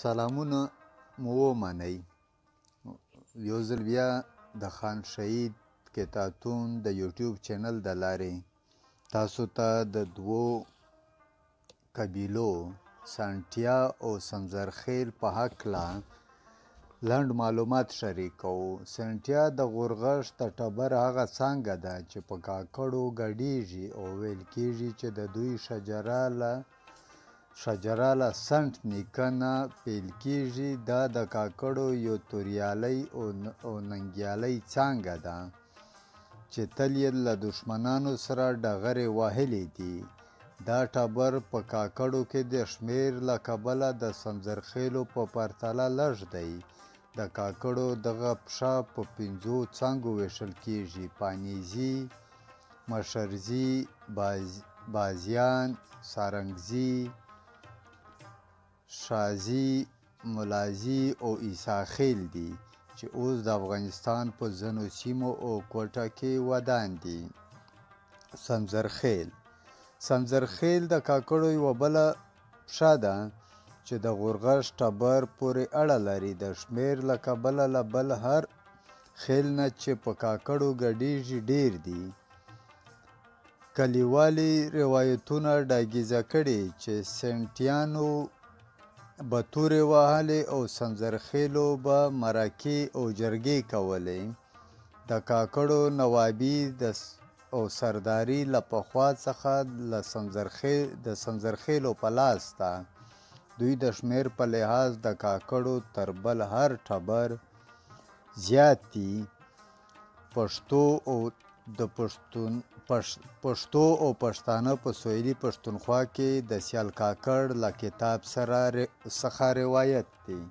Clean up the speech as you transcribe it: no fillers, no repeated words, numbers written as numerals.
سلامونه مو ومنئ. یو ځل بیا د خان شهید کتابتون د یوټیوب چینل د لارې تاسو ته د دوو قبیلو سانټیا او سنځرخیل په هکله لنډ معلومات شریکوو. سنټیا د غورغش د ټبر هغه څانګه ده چې په کاکړو ګډیږي او ویل کیږي چې د دوی شجره له سنټ نیکه نه پیل کیږي. دا د کاکړو یو توریالی او ننګیالی څانګه ده چې تل یې له دښمنانو سره ډغرې وهلې دي. دا ټبر په کاکړو کې د شمېر له کبله د سنځرخیلو په پرتله لږ دی. د کاکړو دغه پښه په 5 څانګو ویشل کیږي: پانیزي، مشرزي، بازیان، سارنګزي، شازي، ملازي او عیساخیل دي چې اوس د افغانستان په ځینو سیمو او کوټه کې ودان دي. سنځرخیل د کاکړو یوه بله پښه ده چې د غورغش ټبر پورې اړه لري. د شمېر له کبله له بل هر خیل نه چې په کاکړو ګډیږي ډیر دي. کلیوالي روایتونه ډاګیزه کړي چې سنټیانو به تورې وهلې او سنځرخیلو به مرکې او جرګې کولې. د کاکړو نوابي او سرداري له پخوا څخه د سنځرخیلو په لاس ده. دوی د شمېر په لحاظ د کاکړو تر بل هر ټبر زیات دي. پښتو او پښتانه په سویلي پښتونخوا کې د سیال کاکړ له کتاب څخه روایت دی.